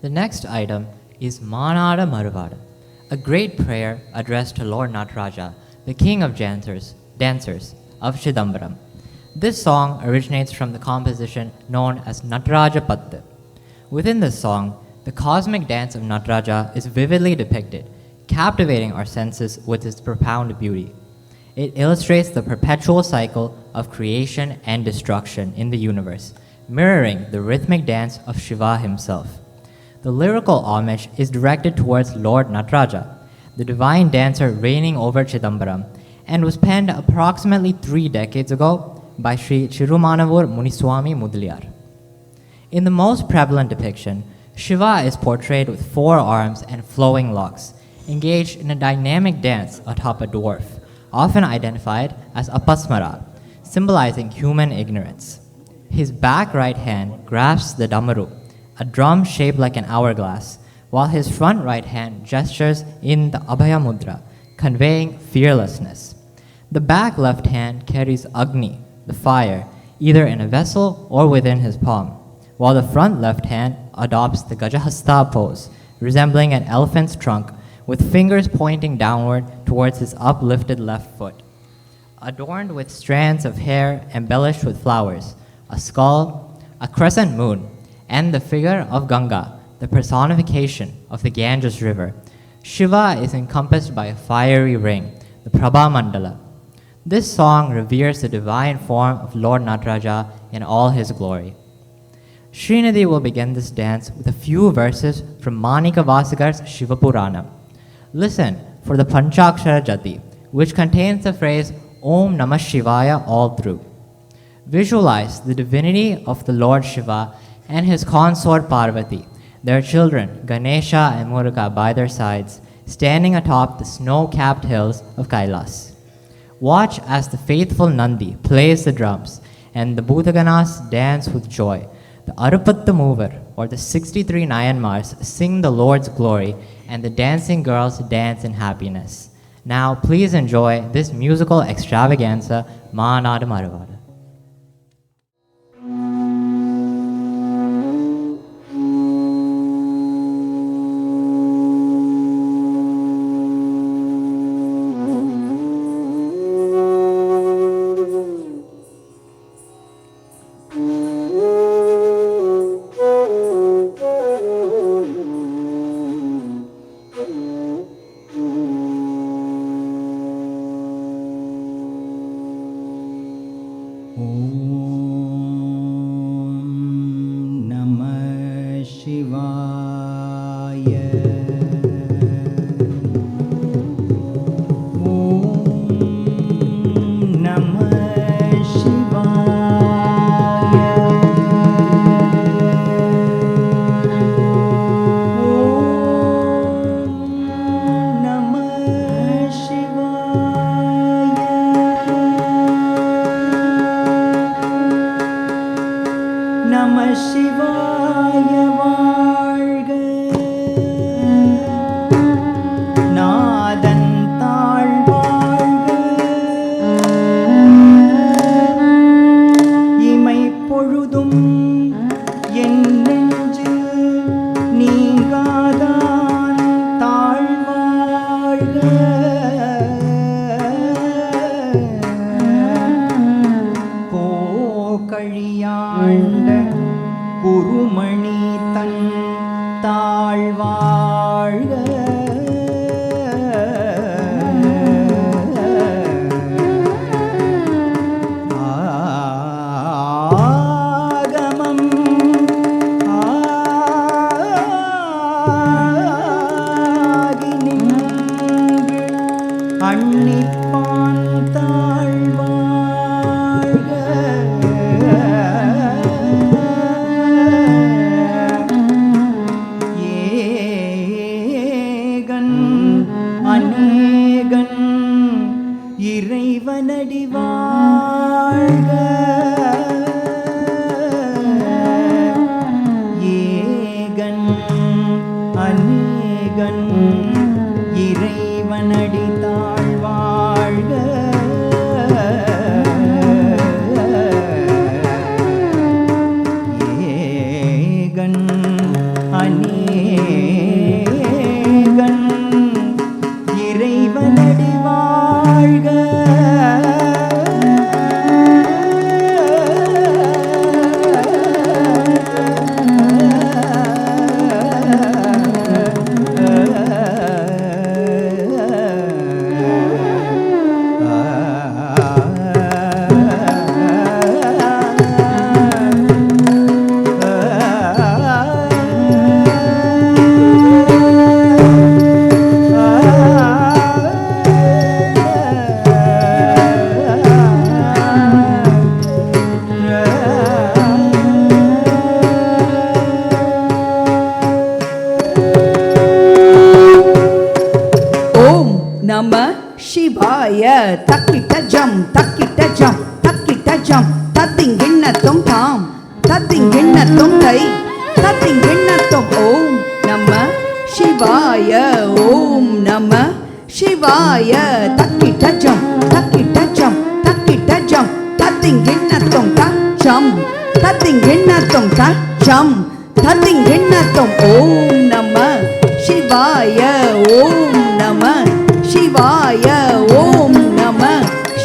The next item is Maanada Mazhuvada, a great prayer addressed to Lord Nataraja, the king of dancers of Chidambaram. This song originates from the composition known as Nataraja Pattu. Within this song, the cosmic dance of Nataraja is vividly depicted, captivating our senses with its profound beauty. It illustrates the perpetual cycle of creation and destruction in the universe, mirroring the rhythmic dance of Shiva himself. The lyrical homage is directed towards Lord Nataraja, the divine dancer reigning over Chidambaram, and was penned approximately 3 decades ago by Sri Chirumanavur Muniswami Mudaliyar. In the most prevalent depiction, Shiva is portrayed with 4 arms and flowing locks, engaged in a dynamic dance atop a dwarf, often identified as Apasmara, symbolizing human ignorance. His back right hand grasps the damaru, a drum shaped like an hourglass, while his front right hand gestures in the Abhaya Mudra, conveying fearlessness. The back left hand carries Agni, the fire, either in a vessel or within his palm, while the front left hand adopts the Gajahasta pose, resembling an elephant's trunk, with fingers pointing downward towards his uplifted left foot. Adorned with strands of hair embellished with flowers, a skull, a crescent moon, and the figure of Ganga, the personification of the Ganges River, Shiva is encompassed by a fiery ring, the Prabha Mandala. This song reveres the divine form of Lord Nataraja in all his glory. Srinidhi will begin this dance with a few verses from Manika Vasikar's Shiva Purana. Listen for the Panchakshara Jati, which contains the phrase Om Namah Shivaya all through. Visualize the divinity of the Lord Shiva and his consort Parvati, their children Ganesha and Muruga by their sides, standing atop the snow-capped hills of Kailas. Watch as the faithful Nandi plays the drums and the Bhutaganas dance with joy. The Arupatta Mover, or the 63 Nayanmars, sing the Lord's glory, and the dancing girls dance in happiness. Now, please enjoy this musical extravaganza, Maanada Mazhuvada. அநேகன் நம சிவாய. தக்கிட்ட ஜம் தக்கிட்ட ஜம் தக்கிட்ட ஜம் தத்திங்கிண்ணத்தும் தாம் தத்திங்கிண்ணத்தும் தை தத்திங்கிண்ணத்தும். ஓம் நம சிவாய. ஓம் நம சிவாய. தக்கிட்ட ஜம் தக்கிட்ட ஜம் தக்கிட்ட ஜம் தத்திங்கிண்ணத்தும் தச்சம் தத்திங்கிண்ணத்தும் தச்சம் தத்திங்கிண்ணத்தும். ஓம் நம சிவாய. ஓம் நம சிவாய. ஓம் நம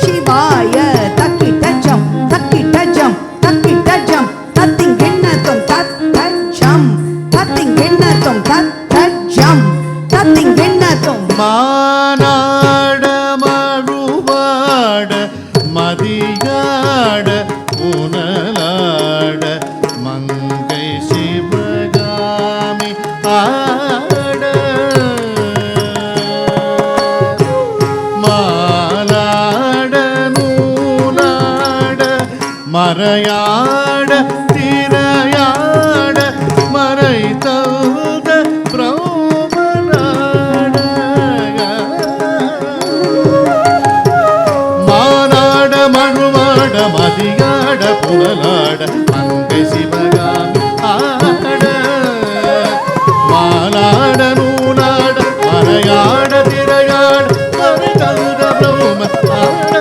சிவாய. தக்கிட்ட ஜம் தக்கிட்ட ஜம் தக்கிட்ட ஜம் தத்திங்கிண்ணத்தும் தச்சம் தத்திங்கிண்ணத்தும் தச்சம் தத்திங்கிண்ணத்தும். மானாட மழுவாட மதியாட உணலாட மங்கை சிவகாமி ஆட மாலாட நூலாட மறையாட திரையாட மறை தந்த பிரம்மனாட மானாட மழுவாட மதியாட புனலாட மங்கை சிவகாமி ஆட மாலாட நூலாட மறையாட திரையாட மறை தந்த பிரம்ம ஆட.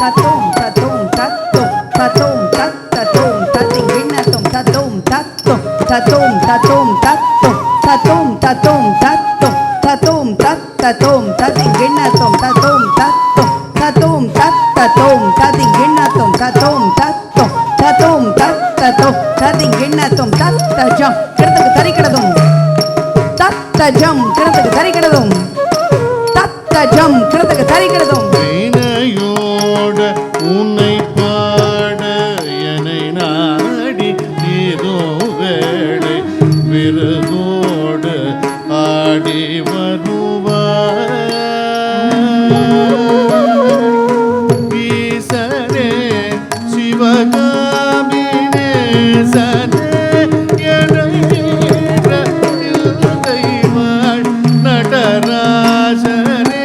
tatum tatum tatum tatum tatum tatum tatum tatum tatinginnatum tatum tatum tatum tatum tatinginnatum tatum tatum tatum tatum tatinginnatum tattajam கிடத்துக்கு தரிக்கிடதும் தத்தஜம் கிடத்துக்கு தரிக்கிடதும் தத்தஜம் கிடத்துக்கு தரிக்கிடதும் வீணையோட உன்னை பாட என்னை நாடி ஏதோ வேளை விருதோடு ஆடி வருவாய் ஈசனே Sivakami நேசனே நடராஜனே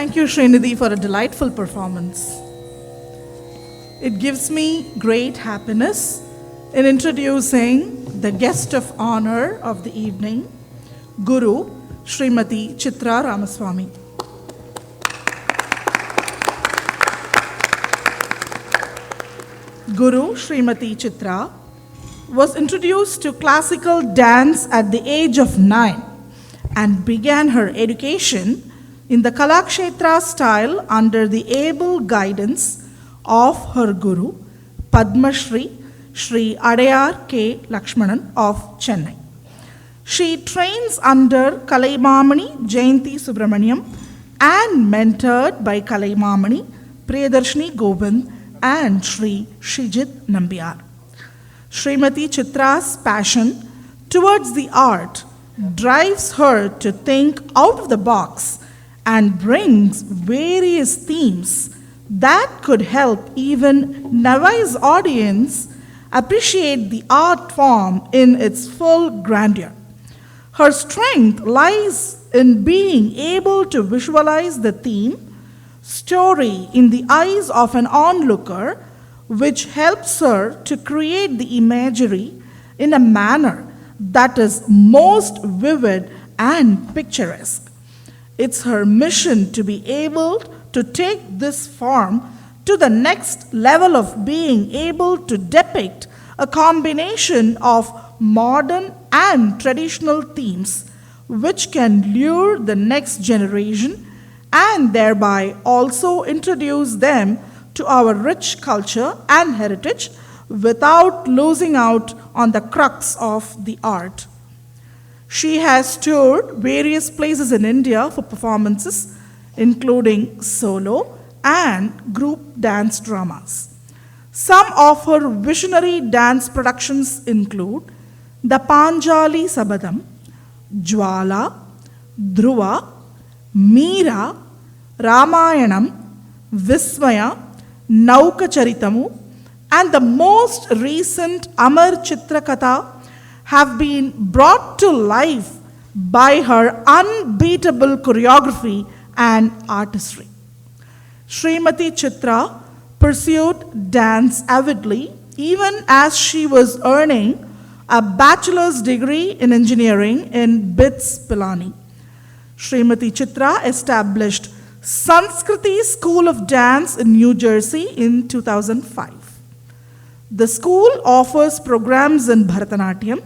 Thank you, Srinidhi, for a delightful performance. It gives me great happiness in introducing the guest of honor of the evening, Guru Srimati Chitra Ramaswamy. Guru Srimati Chitra was introduced to classical dance at the age of 9 and began her education in the Kalakshetra style under the able guidance of her guru, Padma Shri Adayar K. Lakshmanan of Chennai. She trains under Kalaimamani Jayanti Subramaniam and mentored by Kalaimamani Priyadarshini Govind and Sri Shijit Nambiar. Srimati Chitra's passion towards the art drives her to think out of the box and brings various themes that could help even novice audience appreciate the art form in its full grandeur. Her strength lies in being able to visualize the theme, story in the eyes of an onlooker, which helps her to create the imagery in a manner that is most vivid and picturesque. It's her mission to be able to take this form to the next level of being able to depict a combination of modern and traditional themes which can lure the next generation and thereby also introduce them to our rich culture and heritage without losing out on the crux of the art. She has toured various places in India for performances, including solo and group dance dramas. Some of her visionary dance productions include the Panjali Sabadam, Jwala, Dhruva, Meera, Ramayanam, Vismaya, Nauka Charitamu, and the most recent Amar Chitrakatha have been brought to life by her unbeatable choreography and artistry. Srimati Chitra pursued dance avidly even as she was earning a bachelor's degree in engineering in BITS Pilani. Srimati Chitra established Sanskriti School of Dance in New Jersey in 2005. The school offers programs in Bharatanatyam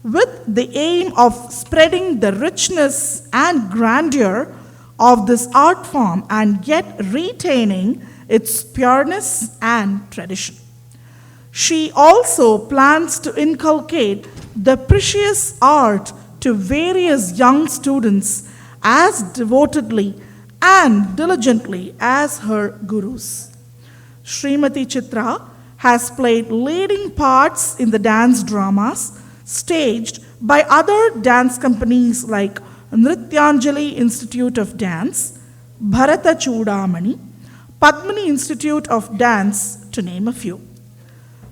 with the aim of spreading the richness and grandeur of this art form and yet retaining its pureness and tradition. She also plans to inculcate the precious art to various young students as devotedly and diligently as her gurus. Srimati Chitra has played leading parts in the dance dramas staged by other dance companies like Nrityanjali Institute of Dance, Bharata Chudamani, Padmini Institute of Dance, to name a few.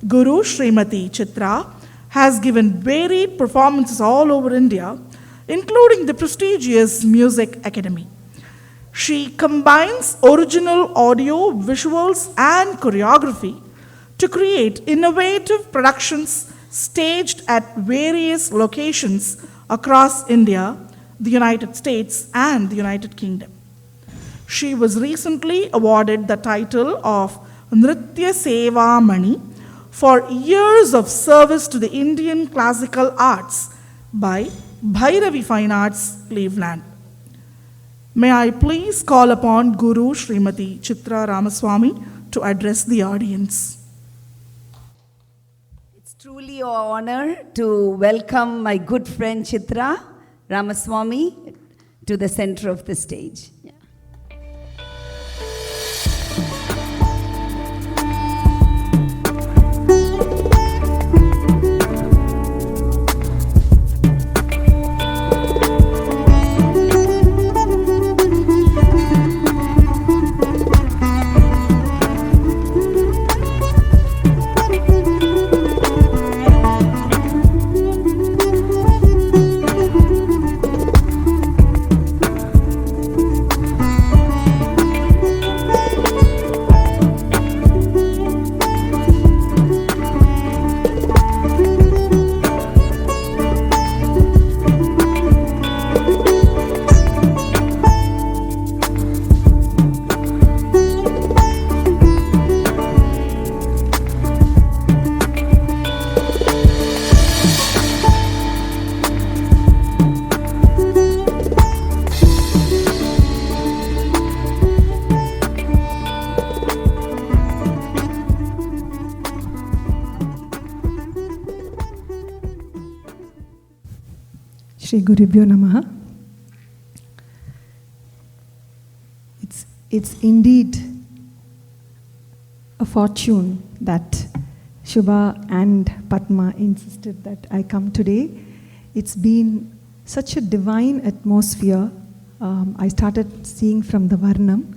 Guru Srimati Chitra has given varied performances all over India, including the prestigious Music Academy. She combines original audio, visuals, and choreography to create innovative productions staged at various locations across India, the United States, and the United Kingdom. She was recently awarded the title of Nritya Seva Mani for years of service to the Indian classical arts by Bhairavi Fine Arts, Cleveland. May I please call upon Guru Srimati Chitra Ramaswamy to address the audience. It's truly an honor to welcome my good friend Chitra Ramaswamy to the center of the stage. Shri Gurubhyo Namaha. It's indeed a fortune that Shubha and Padma insisted that I come today. It's been such a divine atmosphere. I started seeing from the Varnam,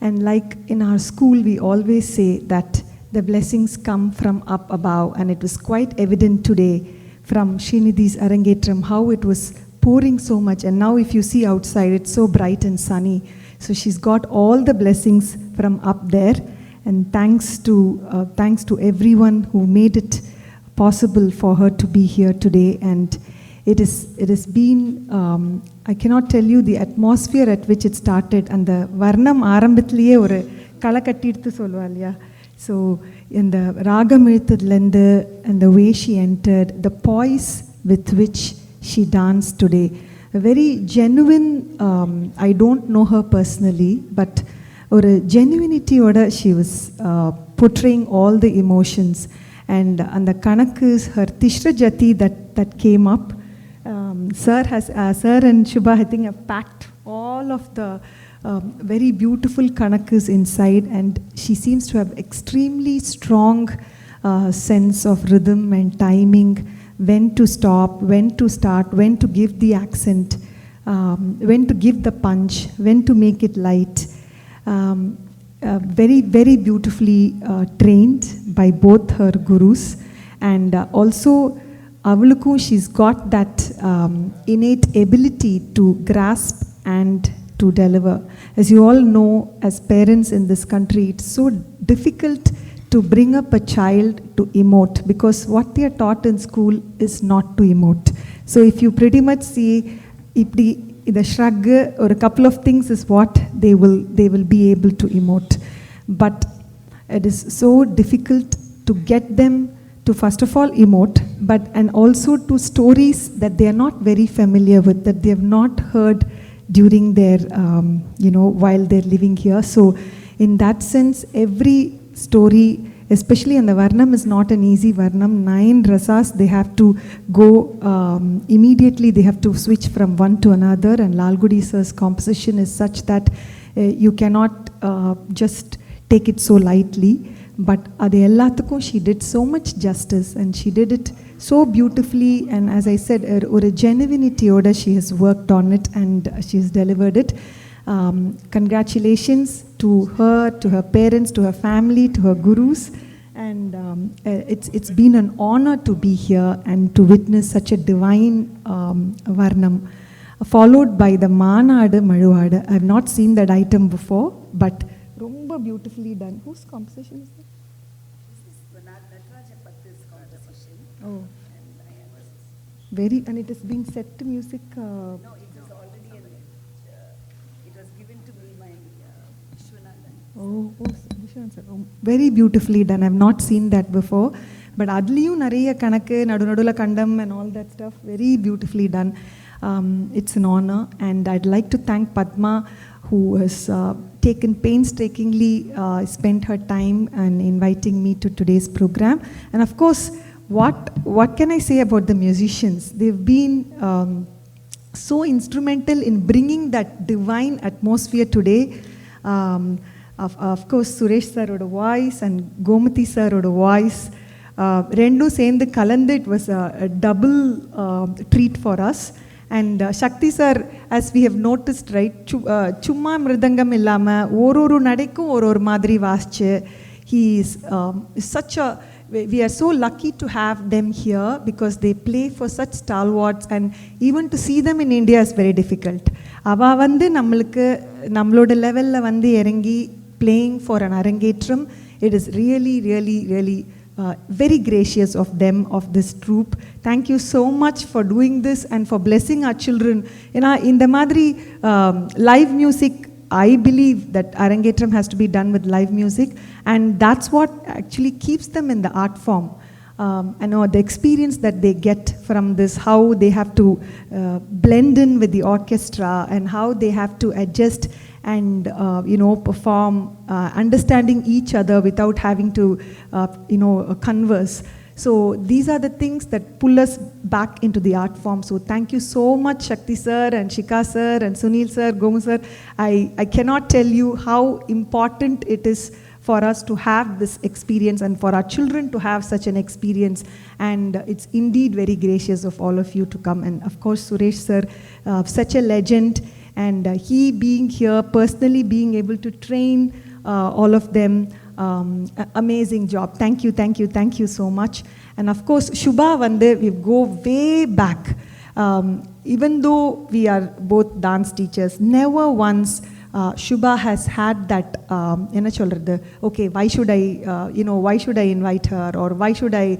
and like in our school we always say that the blessings come from up above, and it was quite evident today from Srinidhi's Arangetram how it was pouring so much, and now if you see outside it's so bright and sunny. So she's got all the blessings from up there, and thanks to everyone who made it possible for her to be here today. And it has been, I cannot tell you the atmosphere at which it started, and the Varnam ஆரம்பத்திலேயே ஒரு களை கட்டிடுத்து சொல்லுவா இல்லையா. So in the ragam எழுத்ததுலேருந்து and the way she entered, the poise with which she danced today, a very genuine, I don't know her personally, but ஒரு genuinity oda she was portraying all the emotions. And the kanakus, her tishra jati that came up, sir and Shubha I think have packed all of the very beautiful kanakas inside, and she seems to have extremely strong sense of rhythm and timing, when to stop, when to start, when to give the accent, when to give the punch, when to make it light. Very, very beautifully trained by both her gurus, and also avalukum she's got that innate ability to grasp and to deliver. As you all know, as parents in this country, it's so difficult to bring up a child to emote, because what they are taught in school is not to emote. So if you pretty much see the shrug or a couple of things is what they will be able to emote. But it is so difficult to get them to first of all emote, and also to stories that they are not very familiar with, that they have not heard during their, while they're living here. So in that sense, every story, especially in the Varnam, is not an easy Varnam. 9 rasas, they have to go immediately, they have to switch from one to another, and Lalgudi sir's composition is such that you cannot just take it so lightly. But adu ellathukkum she did so much justice, and she did it so beautifully, and as I said, or a genuinity oda she has worked on it, and she has delivered it. Congratulations to her, to her parents, to her family, to her gurus, and it's been an honor to be here and to witness such a divine Varnam, followed by the Maanada Mazhuvada. I have not seen that item before, but romba beautifully done. Whose composition is that? Oh, and it is being set to music. No, it is already it was given to me by Vishwanathan. Vishwanathan sir. Very beautifully done. I have not seen that before. But adliyum nariya kanakku nadula kandam and all that stuff, very beautifully done. It's an honor, and I'd like to thank Padma, who has taken painstakingly spent her time and inviting me to today's program. And of course, what can I say about the musicians? They've been so instrumental in bringing that divine atmosphere today. Of course, Suresh sir oda voice and Gomati sir oda voice, rendu sendu kalandu, it was a double treat for us. And Shakti sir, as we have noticed, right, chumma mridangam illama oru nadaikum oru madri vaasche. He is such a, we are so lucky to have them here, because they play for such stalwarts, and even to see them in India is very difficult. Ava vandu nammaloda level la vandu irangi playing for an arangetram, it is really, really, really very gracious of them, of this troupe. Thank you so much for doing this and for blessing our children. In the madri live music, I believe that arangetram has to be done with live music, and that's what actually keeps them in the art form. I know the experience that they get from this, how they have to blend in with the orchestra, and how they have to adjust and perform, understanding each other without having to converse. So these are the things that pull us back into the art form. So thank you so much, Shakti sir and Shika sir and Sunil sir, Gomu sir. I cannot tell you how important it is for us to have this experience and for our children to have such an experience. And it's indeed very gracious of all of you to come. And of course, Suresh sir, such a legend. And he being here, personally being able to train all of them, amazing job. Thank you, thank you, thank you so much. And of course, Shubha Vande, we go way back. Even though we are both dance teachers, never once Shubha has had that, okay, why should I invite her, or why should I,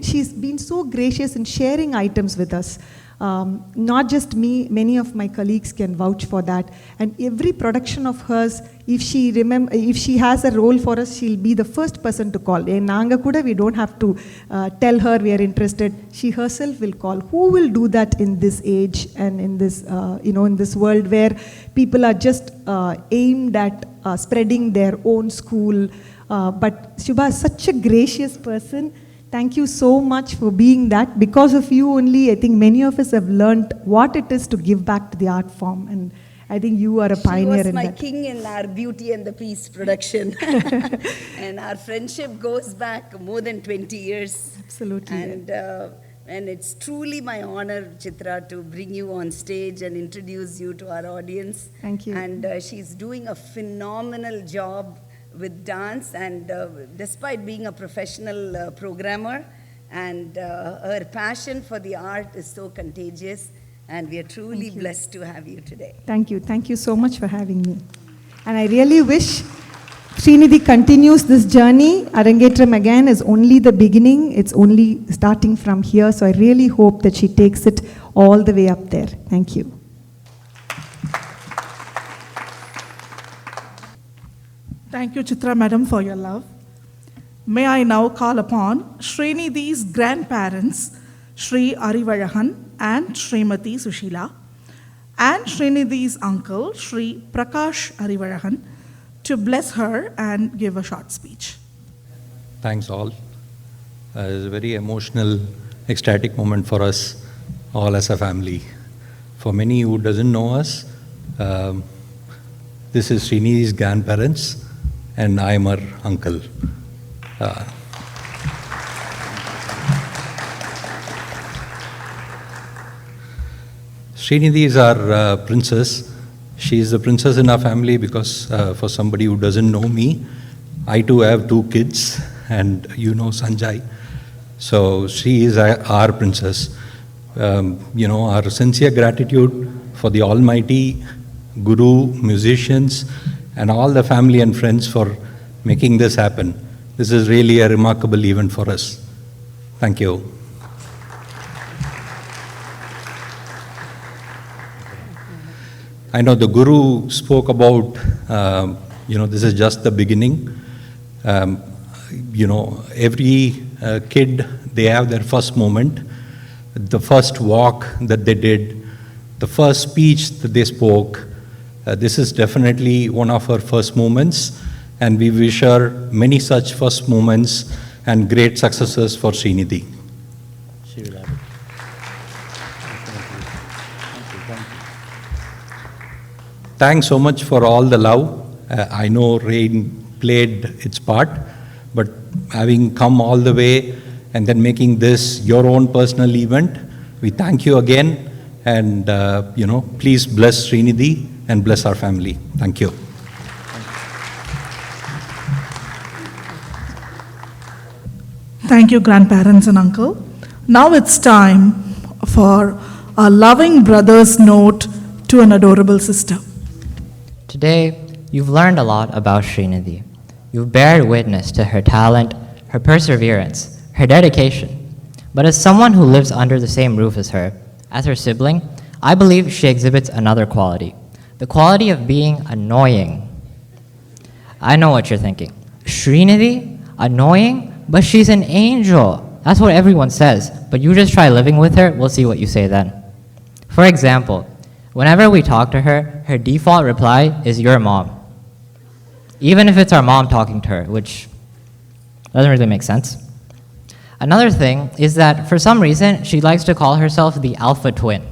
she's been so gracious in sharing items with us. Not just me, many of my colleagues can vouch for that. And every production of hers, if she has a role for us, she'll be the first person to call. In Nanga Kuda, we don't have to tell her we are interested. She herself will call. Who will do that in this age and in this, in this world where people are just aimed at spreading their own school? But Shubha is such a gracious person. Thank you so much for being that. Because of you only, I think many of us have learned what it is to give back to the art form. And I think you are a pioneer in that. She was my king in our Beauty and the Beast production. And our friendship goes back more than 20 years. Absolutely. And it's truly my honor, Chitra, to bring you on stage and introduce you to our audience. Thank you. And she's doing a phenomenal job with dance, and despite being a professional programmer, and her passion for the art is so contagious, and we are truly blessed to have you today. Thank you. Thank you so much for having me. And I really wish Srinidhi continues this journey. Arangetram again is only the beginning. It's only starting from here. So I really hope that she takes it all the way up there. Thank you. Thank you, Chitra Madam, for your love. May I now call upon Srinidhi's grandparents, Sri Arivalahan and Srimati Sushila, and Srinidhi's uncle, Sri Prakash Arivalahan, to bless her and give a short speech. Thanks all. It's a very emotional, ecstatic moment for us all as a family. For many who doesn't know us, this is Srinidhi's grandparents, and I am her uncle. Srinidhi is our princess. She is the princess in our family because for somebody who doesn't know me, I too have 2 kids, and you know Sanjay. So she is our princess. Our sincere gratitude for the Almighty, Guru, musicians, and all the family and friends for making this happen. This is really a remarkable event for us. Thank you. I know the Guru spoke about, this is just the beginning. Every kid, they have their first moment, the first walk that they did, the first speech that they spoke. This is definitely one of her first moments, and we wish her many such first moments and great successes for Srinidhi. She will have it. Thanks so much for all the love. I know rain played its part, but having come all the way and then making this your own personal event, we thank you again, and please bless Srinidhi and bless our family. Thank you. Thank you, grandparents and uncle. Now it's time for a loving brother's note to an adorable sister. Today, you've learned a lot about Srinidhi. You've bared witness to her talent, her perseverance, her dedication. But as someone who lives under the same roof as her sibling, I believe she exhibits another quality, the quality of being annoying. I know what you're thinking. Srinidhi? Annoying? But she's an angel. That's what everyone says. But you just try living with her, we'll see what you say then. For example, whenever we talk to her, her default reply is your mom. Even if it's our mom talking to her, which doesn't really make sense. Another thing is that for some reason, she likes to call herself the alpha twin.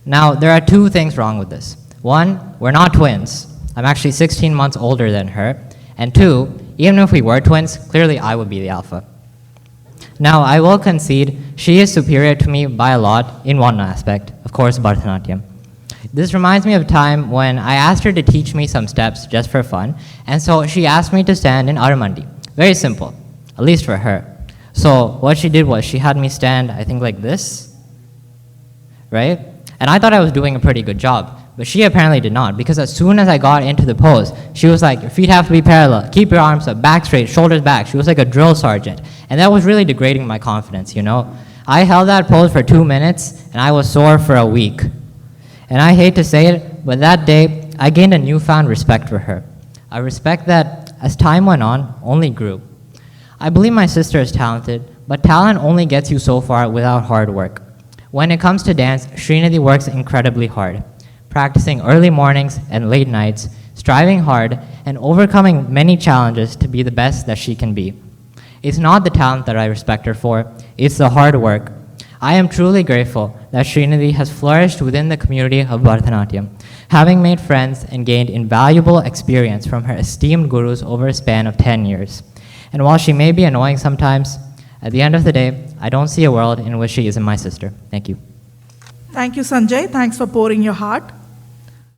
Now, there are two things wrong with this. One, we're not twins. I'm actually 16 months older than her. And two, even if we were twins, clearly I would be the alpha. Now, I will concede she is superior to me by a lot in one aspect, of course, Bharatanatyam. This reminds me of a time when I asked her to teach me some steps just for fun, and so she asked me to stand in Aramandi. Very simple, at least for her. So what she did was she had me stand, I think like this, right? And I thought I was doing a pretty good job, but she apparently did not, because as soon as I got into the pose, she was like, your feet have to be parallel, keep your arms up, back straight, shoulders back. She was like a drill sergeant, and that was really degrading my confidence, you know? I held that pose for 2 minutes, and I was sore for a week. And I hate to say it, but that day, I gained a newfound respect for her. A respect that, as time went on, only grew. I believe my sister is talented, but talent only gets you so far without hard work. When it comes to dance, Srinidhi works incredibly hard, practicing early mornings and late nights, striving hard, and overcoming many challenges to be the best that she can be. It's not the talent that I respect her for, it's the hard work. I am truly grateful that Srinidhi has flourished within the community of Bharatanatyam, having made friends and gained invaluable experience from her esteemed gurus over a span of 10 years. And while she may be annoying sometimes, at the end of the day, I don't see a world in which she isn't my sister. Thank you. Thank you, Sanjay. Thanks for pouring your heart.